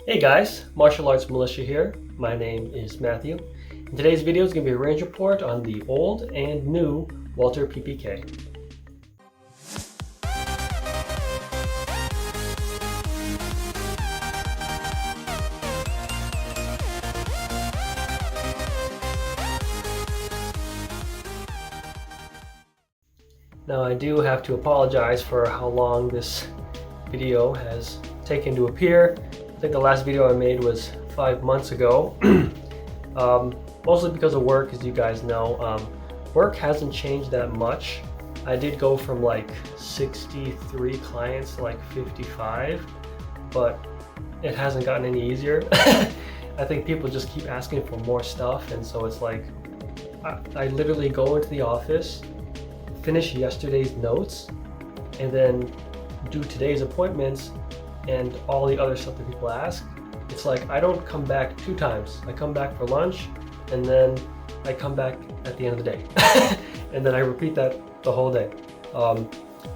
Hey guys, Martial Arts Militia here. My name is Matthew. And today's video is going to be a range report on the old and new Walther PPK. Now I do have to apologize for how long this video has taken to appear. I think the last video I made was 5 months ago. Mostly because of work, as you guys know. Work hasn't changed that much. I did go from like 63 clients to like 55, but it hasn't gotten any easier. I think people just keep asking for more stuff, and so it's like I literally go into the office, finish yesterday's notes, and then do today's appointments and all the other stuff that people ask. It's like I don't come back 2 times. I come back for lunch, and then I come back at the end of the day. And then I repeat that the whole day. I'm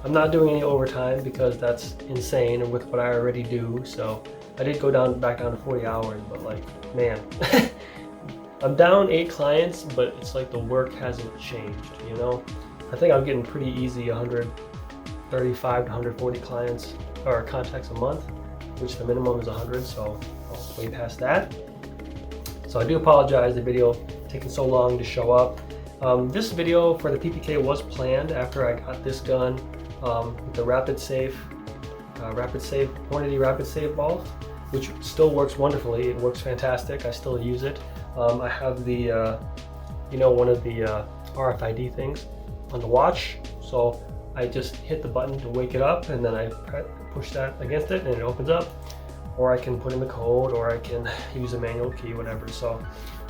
not doing any overtime because that's insane and with what I already do. So I did go back down to 40 hours, but like, man. I'm down 8 clients, but it's like the work hasn't changed, you know? I think I'm getting pretty easy 135 to 140 clients or contacts a month, which the minimum is 100, so I'll way past that. So I do apologize, the video taking so long to show up. This video for the PPK was planned after I got this gun with the rapid save quantity rapid save ball, which still works wonderfully. It works fantastic. I still use it. I have the one of the RFID things on the watch, so I just hit the button to wake it up, and then I push that against it and it opens up, or I can put in the code, or I can use a manual key, whatever. So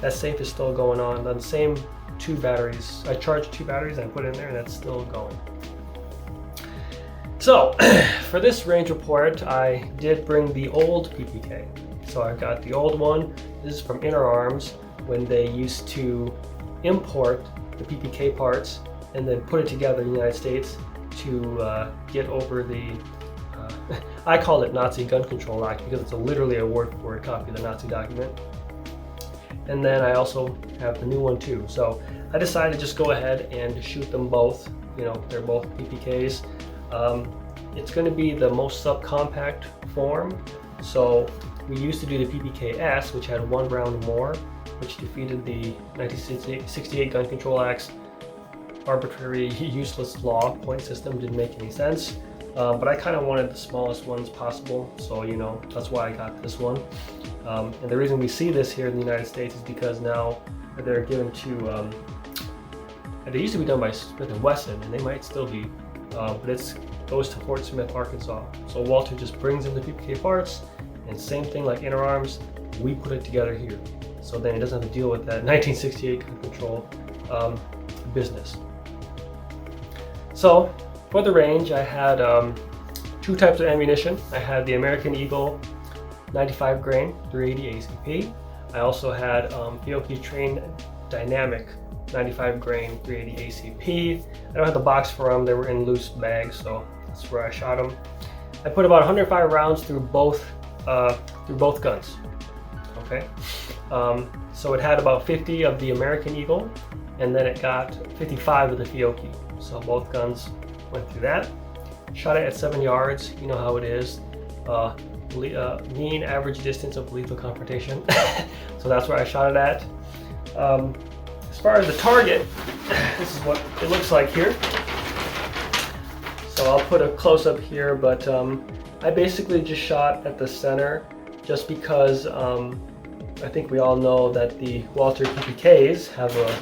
that safe is still going on the same 2 batteries. I charged 2 batteries and I put it in there, and that's still going. So for this range report, I did bring the old PPK. So I've got the old one. This is from Inner Arms, when they used to import the PPK parts and then put it together in the United States to get over the I call it Nazi Gun Control Act because it's literally a word-for-word copy of the Nazi document. And then I also have the new one too. So I decided to just go ahead and shoot them both. You know, they're both PPKs. It's going to be the most subcompact form. So we used to do the PPKs, which had 1 round more, which defeated the 1968 Gun Control Act's arbitrary, useless law point system. Didn't make any sense. But I kind of wanted the smallest ones possible, so you know, that's why I got this one. And the reason we see this here in the United States is because now they're given to, they used to be done by Smith & Wesson, and they might still be, but it goes to Fort Smith, Arkansas. So Walther just brings in the PPK parts, and same thing like Inner Arms, we put it together here. So then it doesn't have to deal with that 1968 gun control business. So for the range, I had 2 types of ammunition. I had the American Eagle 95 grain 380 ACP. I also had Fiocchi Train Dynamic 95 grain 380 ACP. I don't have the box for them. They were in loose bags, so that's where I shot them. I put about 105 rounds through both guns. Okay, so it had about 50 of the American Eagle, and then it got 55 of the Fiocchi. So both guns went through that. Shot it at 7 yards. You know how it is. Mean average distance of lethal confrontation. So that's where I shot it at. As far as the target, this is what it looks like here. So I'll put a close-up here, but I basically just shot at the center just because I think we all know that the Walther PPKs have a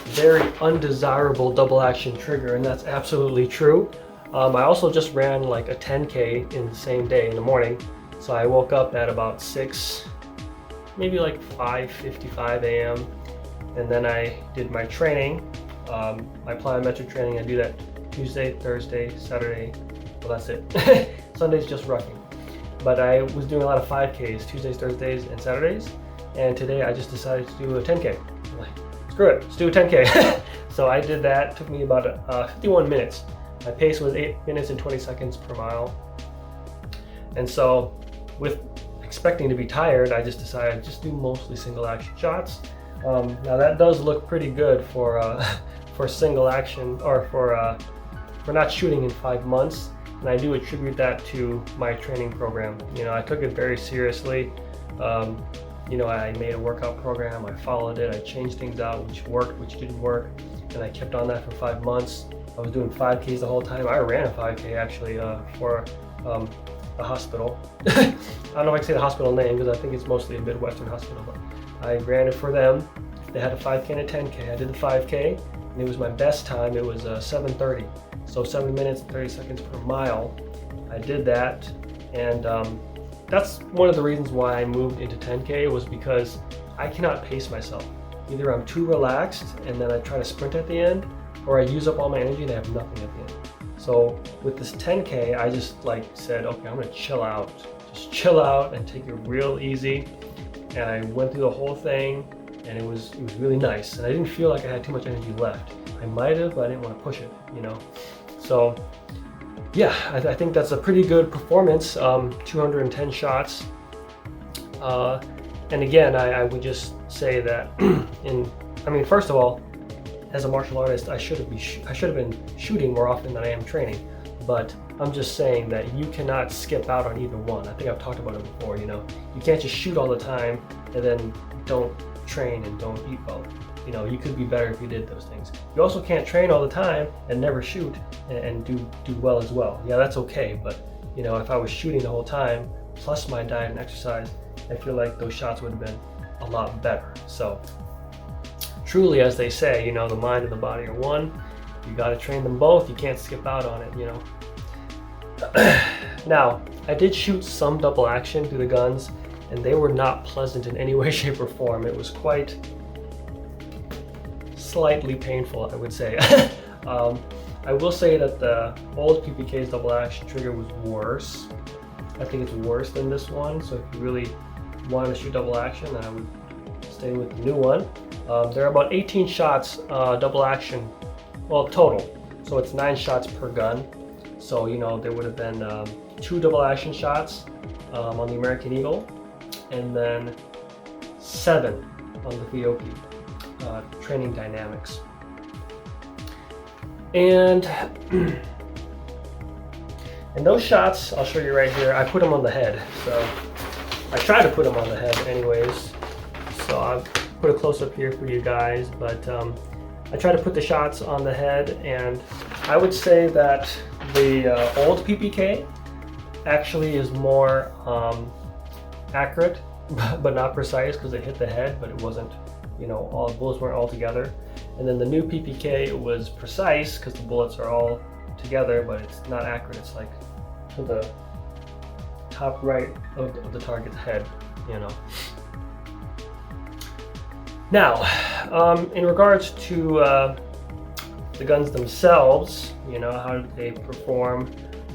very undesirable double action trigger, and that's absolutely true. I also just ran like a 10K in the same day in the morning. So I woke up at about 6, maybe like 5:55 a.m. and then I did my training, my plyometric training. I do that Tuesday, Thursday, Saturday. Well, that's it. Sunday's just roughing. But I was doing a lot of 5Ks, Tuesdays, Thursdays, and Saturdays. And today I just decided to do a 10K. I'm like, screw it, let's do a 10K. So I did that. It took me about 51 minutes. My pace was 8 minutes and 20 seconds per mile. And so with expecting to be tired, I just decided just do mostly single action shots. Now that does look pretty good for for single action, or for not shooting in 5 months. And I do attribute that to my training program. You know, I took it very seriously. You know, I made a workout program, I followed it, I changed things out, which worked, which didn't work, and I kept on that for 5 months. I was doing 5Ks the whole time. I ran a 5K actually for a hospital. I don't know if I can say the hospital name because I think it's mostly a Midwestern hospital, but I ran it for them. They had a 5K and a 10K. I did the 5K, and it was my best time. It was 7:30, so 7 minutes and 30 seconds per mile. I did that, and that's one of the reasons why I moved into 10K, was because I cannot pace myself. Either I'm too relaxed and then I try to sprint at the end, or I use up all my energy and I have nothing at the end. So with this 10K, I just like said, okay, I'm gonna chill out. Just chill out and take it real easy. And I went through the whole thing, and it was really nice. And I didn't feel like I had too much energy left. I might have, but I didn't want to push it, you know. So yeah, I think that's a pretty good performance. 210 shots. And again, I would just say that I mean, first of all, as a martial artist, I should have been shooting more often than I am training. But I'm just saying that you cannot skip out on either one. I think I've talked about it before, you know. You can't just shoot all the time and then don't train and don't eat well. You know, you could be better if you did those things. You also can't train all the time and never shoot and do well as well. Yeah, that's okay, but you know, if I was shooting the whole time, plus my diet and exercise, I feel like those shots would have been a lot better. So truly, as they say, you know, the mind and the body are one. You got to train them both. You can't skip out on it, you know. Now, I did shoot some double action through the guns, and they were not pleasant in any way, shape, or form. It was quite slightly painful, I would say. I will say that the old PPK's double action trigger was worse. I think it's worse than this one, so if you really want to shoot double action, then I would stay with the new one. There are about 18 shots double action, well, total. So it's 9 shots per gun. So, you know, there would have been 2 double action shots on the American Eagle, and then 7 on the Fiocchi. Training dynamics. And those shots, I'll show you right here, I put them on the head. So I try to put them on the head anyways. So I'll put a close-up here for you guys, but I try to put the shots on the head, and I would say that the old PPK actually is more accurate, but not precise, because it hit the head, but it wasn't, you know, all the bullets weren't all together. And then the new PPK was precise because the bullets are all together, but it's not accurate. It's like to the top right of the target's head, you know. Now, in regards to the guns themselves, you know, how do they perform?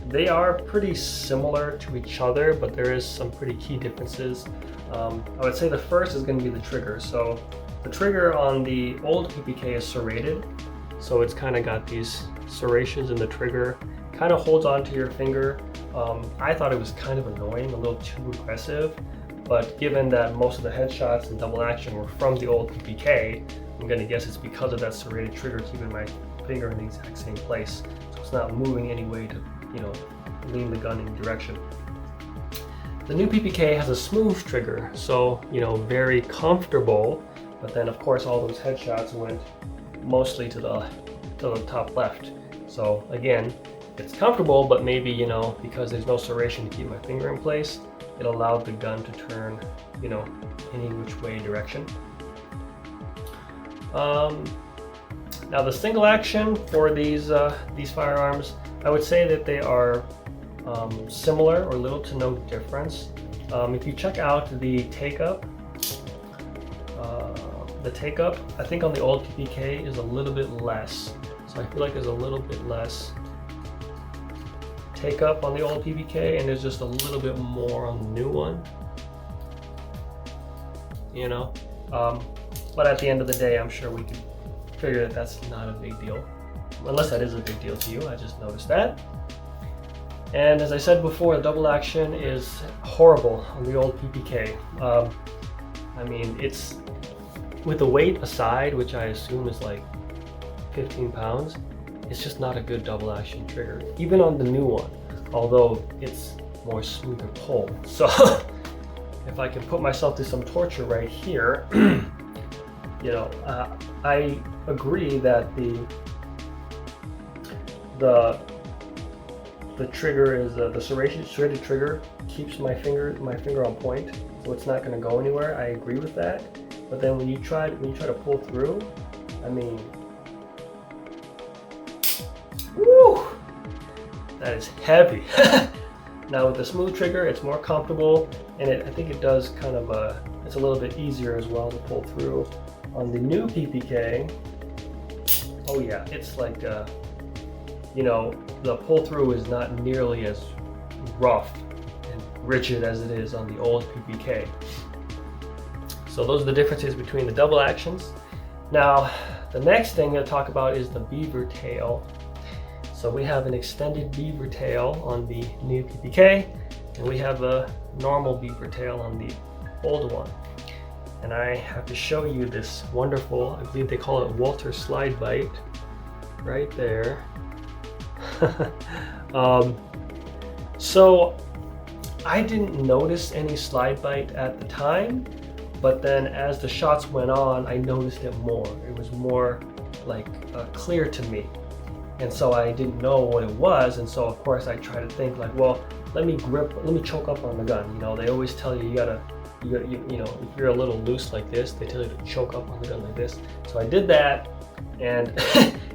They are pretty similar to each other, but there is some pretty key differences. I would say the first is going to be the trigger. So the trigger on the old PPK is serrated, so it's kind of got these serrations in the trigger, kind of holds onto your finger. I thought it was kind of annoying, a little too aggressive, but given that most of the headshots and double action were from the old PPK, I'm going to guess it's because of that serrated trigger keeping my finger in the exact same place, so it's not moving any way to, you know, lean the gun in direction. The new PPK has a smooth trigger, so, you know, very comfortable, but then of course all those headshots went mostly to the top left. So again, it's comfortable, but maybe, you know, because there's no serration to keep my finger in place, it allowed the gun to turn, you know, any which way direction. Now the single action for these firearms, I would say that they are similar or little to no difference. If you check out the take-up, I think on the old PPK is a little bit less. So I feel like there's a little bit less take-up on the old PPK, and there's just a little bit more on the new one. You know, but at the end of the day, I'm sure we could figure that that's not a big deal, unless that is a big deal to you. I just noticed that. And as I said before, the double action is horrible on the old PPK. I mean, it's, with the weight aside, which I assume is like 15 pounds, it's just not a good double action trigger, even on the new one, although it's more smoother pull. So if I can put myself to some torture right here, you know, I agree that the trigger is the serrated trigger keeps my finger on point, so it's not going to go anywhere. I agree with that. But then when you try to pull through, I mean, woo, that is heavy. Now with the smooth trigger, it's more comfortable, and I think it does kind of it's a little bit easier as well to pull through. On the new PPK, oh yeah, it's like you know, the pull through is not nearly as rough and rigid as it is on the old PPK. So those are the differences between the double actions. Now, the next thing to talk about is the beaver tail. So we have an extended beaver tail on the new PPK, and we have a normal beaver tail on the old one. And I have to show you this wonderful, I believe they call it Walther slide bite, right there. So I didn't notice any slide bite at the time, but then as the shots went on, I noticed it more. It was more like clear to me, and so I didn't know what it was. And so of course I try to think like, well, let me choke up on the gun. You know, they always tell you you know, if you're a little loose like this, they tell you to choke up on the gun like this. So I did that, and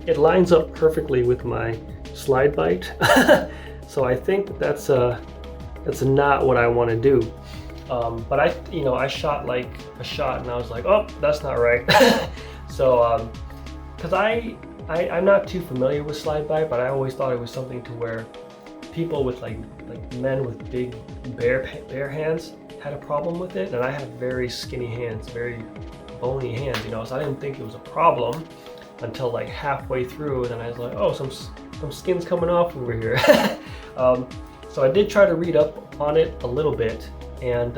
it lines up perfectly with my slide bite. So I think that's not what I want to do. But I shot like a shot, and I was like, oh, that's not right. So because I'm not too familiar with slide bite, but I always thought it was something to where people with like men with big bare hands had a problem with it, and I have very skinny hands, very bony hands, you know, so I didn't think it was a problem until like halfway through, and then I was like, oh, some skin's coming off over here. So I did try to read up on it a little bit, and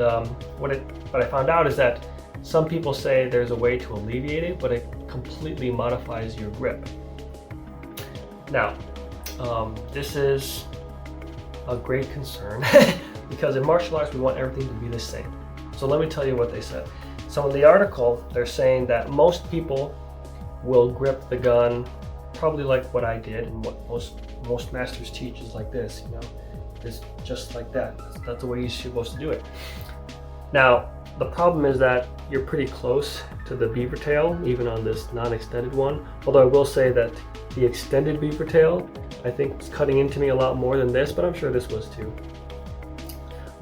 what I found out is that some people say there's a way to alleviate it, but it completely modifies your grip. Now, this is a great concern because in martial arts we want everything to be the same. So let me tell you what they said. So in the article, they're saying that most people will grip the gun probably like what I did, and what most masters teach is like this, you know, it's just like that. That's the way you're supposed to do it. Now, the problem is that you're pretty close to the beaver tail, even on this non-extended one. Although I will say that the extended beaver tail, I think, was cutting into me a lot more than this, but I'm sure this was too.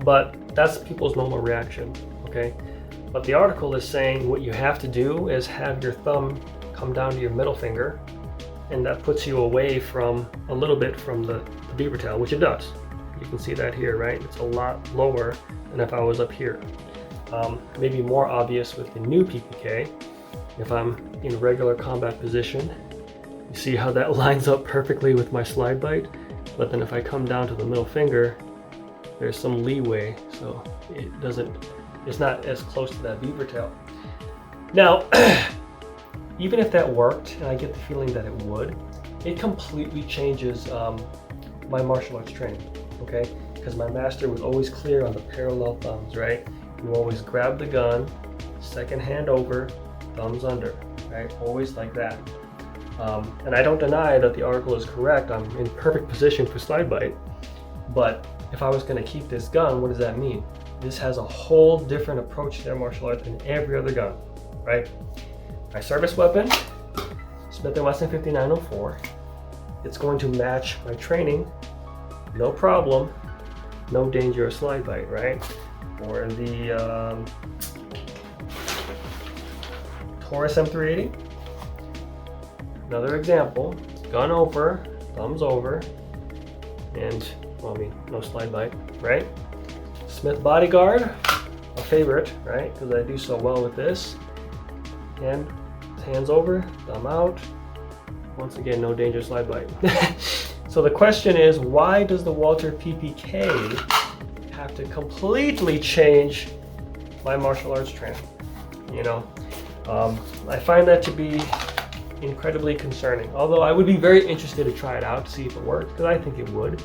But that's people's normal reaction, okay? But the article is saying what you have to do is have your thumb come down to your middle finger, and that puts you away from a little bit from the beaver tail, which it does. You can see that here, right? It's a lot lower than if I was up here. Maybe more obvious with the new PPK. If I'm in regular combat position, you see how that lines up perfectly with my slide bite, but then if I come down to the middle finger, there's some leeway, so it's not as close to that beaver tail. Now, even if that worked, and I get the feeling that it would, it completely changes my martial arts training, okay? Because my master was always clear on the parallel thumbs, right? You always grab the gun, second hand over, thumbs under, right? Always like that. And I don't deny that the article is correct. I'm in perfect position for slide bite, but if I was going to keep this gun, what does that mean? This has a whole different approach to their martial arts than every other gun, right? My service weapon, Smith & Wesson 5904. It's going to match my training, no problem, no danger of slide bite, right? Or the Taurus M380. Another example, gun over, thumbs over, and, well, I mean, no slide bite, right? Smith Bodyguard, a favorite, right? Because I do so well with this. And hands over, thumb out. Once again, no danger slide bite. So the question is, why does the Walther PPK have to completely change my martial arts training? You know, I find that to be incredibly concerning. Although I would be very interested to try it out to see if it works, because I think it would.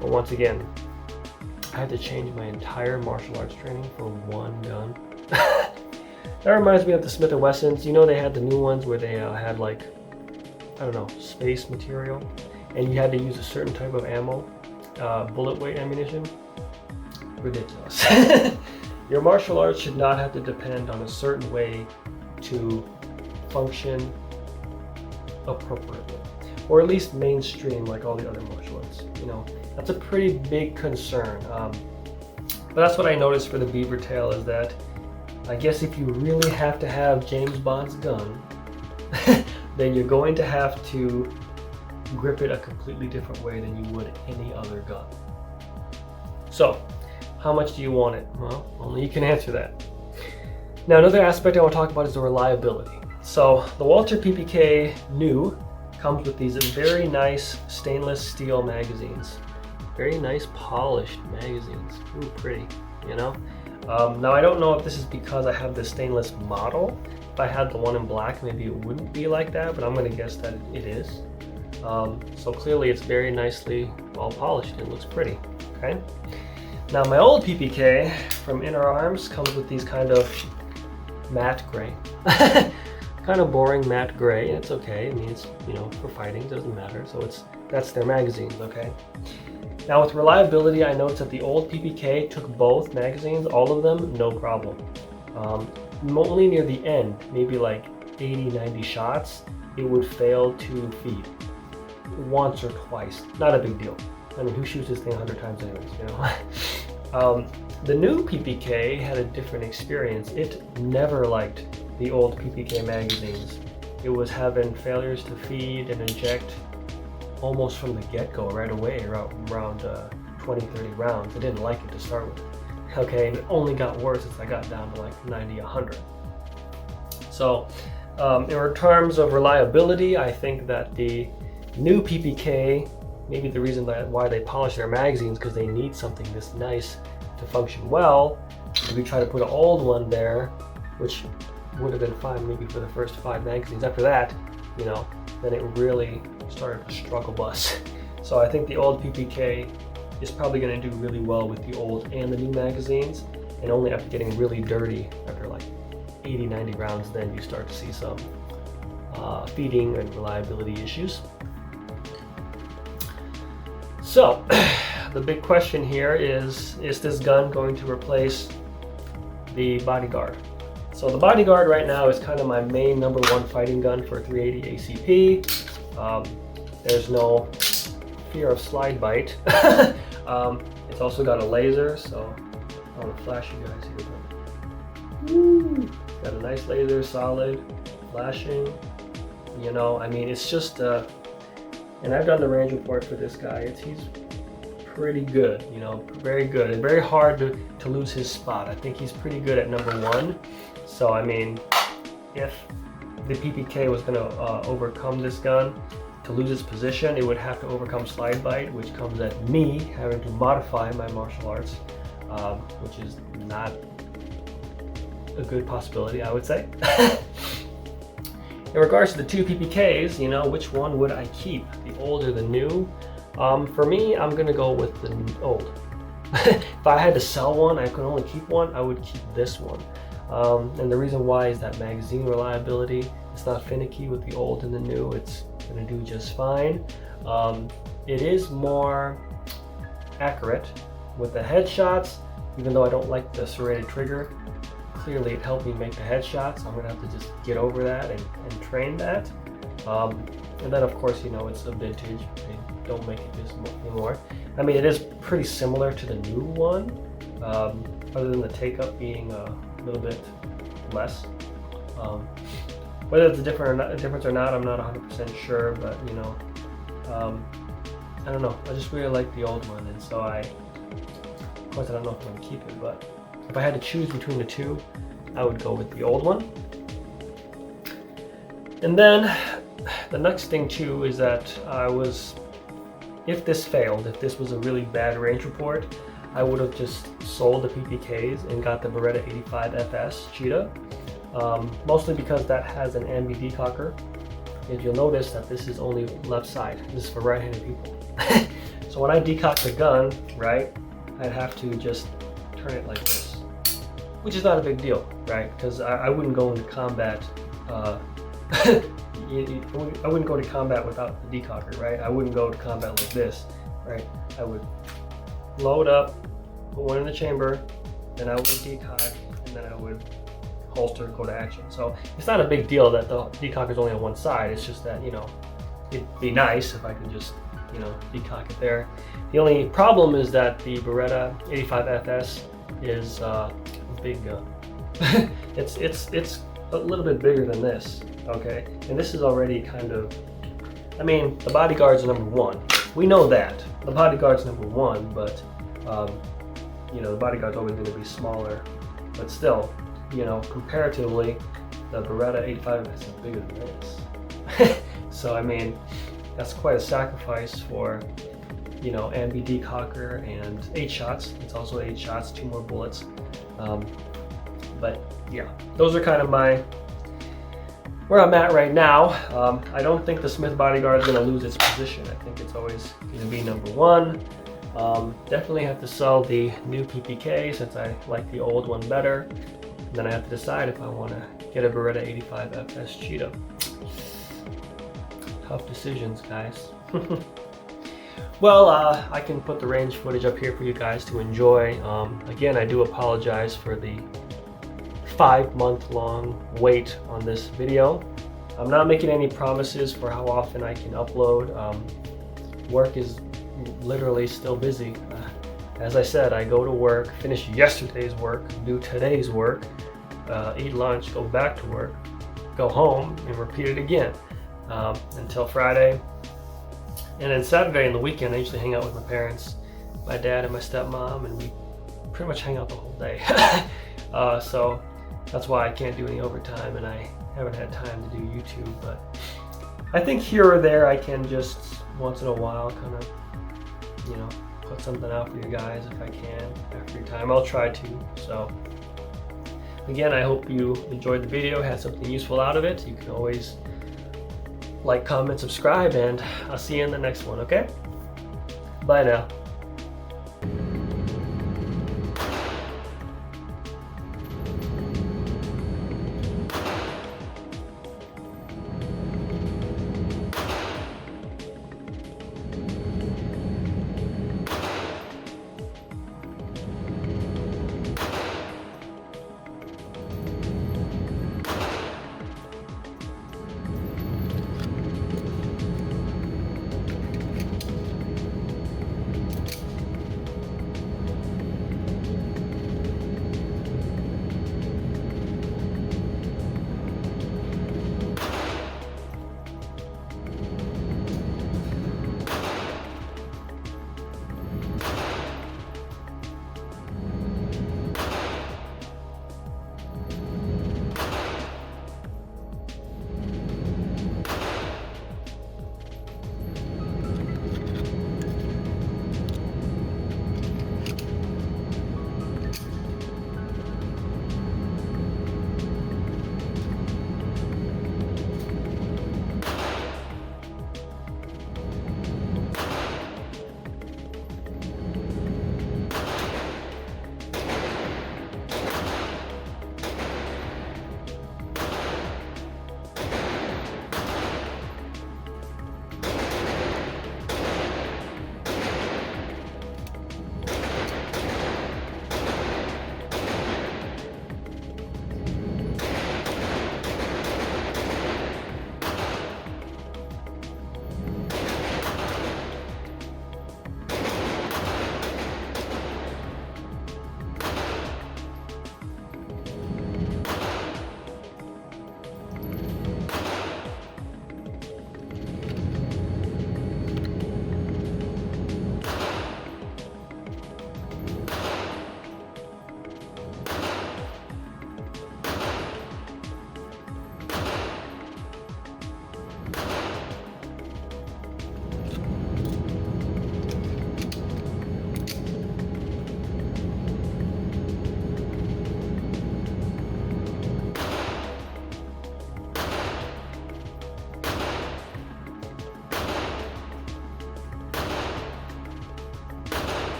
But once again, I had to change my entire martial arts training for one gun. That reminds me of the Smith & Wessons. You know, they had the new ones where they had like, I don't know, space material, and you had to use a certain type of ammo, bullet weight ammunition. Ridiculous. Your martial arts should not have to depend on a certain way to function appropriately, or at least mainstream like all the other martial arts. You know, that's a pretty big concern. But that's what I noticed for the beaver tail, is that I guess if you really have to have James Bond's gun, then you're going to have to grip it a completely different way than you would any other gun. So, how much do you want it? Well, only you can answer that. Now, another aspect I want to talk about is the reliability. So, the Walther PPK new comes with these very nice stainless steel magazines. Very nice polished magazines. Ooh, pretty, you know? Now, I don't know if this is because I have the stainless model. If I had the one in black, maybe it wouldn't be like that, but I'm going to guess that it is. So clearly it's very nicely well polished and looks pretty, okay? Now, my old PPK from Inner Arms comes with these kind of matte gray. Kind of boring matte gray, and it's okay. I mean, it's, you know, for fighting, it doesn't matter. So that's their magazines, okay? Now, with reliability, I noticed that the old PPK took both magazines, all of them, no problem. Only near the end, maybe like 80, 90 shots, it would fail to feed. Once or twice, not a big deal. I mean, who shoots this thing 100 times anyways, you know? The new PPK had a different experience. It never liked the old PPK magazines. It was having failures to feed and inject almost from the get-go, right away, around 20, 30 rounds. I didn't like it to start with. Okay, and it only got worse as I got down to like 90, 100. So, in terms of reliability, I think that the new PPK, maybe the reason why they polish their magazines, because they need something this nice to function well. If we try to put an old one there, which would have been fine maybe for the first 5 magazines. After that, you know, then it really started a struggle bus. So I think the old PPK is probably going to do really well with the old and the new magazines, and only after getting really dirty, after like 80, 90 rounds, then you start to see some feeding and reliability issues. So, the big question here is this gun going to replace the Bodyguard? So the Bodyguard right now is kind of my main #1 fighting gun for 380 ACP. There's no fear of slide bite. It's also got a laser, so I want to flash you guys here. Woo! Got a nice laser, solid, flashing. You know, I mean, it's just, and I've done the range report for this guy. He's pretty good, you know, very good. It's very hard to lose his spot. I think he's pretty good at #1. So, I mean, if the PPK was going to overcome this gun to lose its position, it would have to overcome slide bite, which comes at me having to modify my martial arts, which is not a good possibility, I would say. In regards to the 2 PPKs, you know, which one would I keep, the old or the new? For me, I'm gonna go with the old. If I had to sell one, I could only keep one, I would keep this one. And the reason why is that magazine reliability. It's not finicky with the old and the new. It's gonna do just fine. It is more accurate with the headshots, even though I don't like the serrated trigger. Clearly it helped me make the headshots. I'm gonna have to just get over that and train that. And then of course, you know, it's a vintage. They don't make it this anymore. I mean, it is pretty similar to the new one, other than the take-up being a little bit less. Whether it's a difference or not, I'm not 100% sure, but you know, I don't know. I just really like the old one, and so of course I don't know if I'm gonna keep it, but if I had to choose between the 2, I would go with the old one. And then the next thing too is that I was if this failed, if this was a really bad range report, I would have just sold the PPKs and got the Beretta 85FS Cheetah, mostly because that has an ambi decocker. If you'll notice that this is only left side. This is for right-handed people. So when I decock the gun, right, I'd have to just turn it like this, which is not a big deal, right? Because I wouldn't go into combat. I wouldn't go to combat without the decocker, right? I wouldn't go to combat like this, right? I would load up, put one in the chamber, then I would decock, and then I would holster, go to action. So it's not a big deal that the decocker is only on one side. It's just that, you know, it'd be nice if I could just, you know, decock it there. The only problem is that the Beretta 85FS is big. It's a little bit bigger than this, okay? And this is already kind of, I mean, the bodyguard's number one. We know that. The bodyguard's number one, but, you know, the bodyguard's always going to be smaller. But still, you know, comparatively, the Beretta 85FS is bigger than this. So, I mean, that's quite a sacrifice for, you know, ambi decocker and 8 shots. It's also 8 shots, 2 more bullets. But yeah, those are kind of where I'm at right now. I don't think the Smith Bodyguard is going to lose its position. I think it's always going to be number one. Definitely have to sell the new PPK since I like the old one better. And then I have to decide if I want to get a Beretta 85FS Cheetah. Tough decisions, guys. Well, I can put the range footage up here for you guys to enjoy. Again, I do apologize for the 5-month-long wait on this video. I'm not making any promises for how often I can upload. Work is literally still busy. As I said, I go to work, finish yesterday's work, do today's work, eat lunch, go back to work, go home, and repeat it again until Friday. And then Saturday and the weekend, I usually hang out with my parents, my dad and my stepmom, and we pretty much hang out the whole day. So that's why I can't do any overtime, and I haven't had time to do YouTube. But I think here or there I can just once in a while kind of, you know, put something out for you guys if I can after your time. I'll try to. So again, I hope you enjoyed the video, had something useful out of it. You can always like, comment, subscribe, and I'll see you in the next one, okay? Bye now.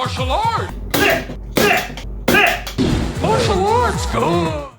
martial arts! Martial arts, good!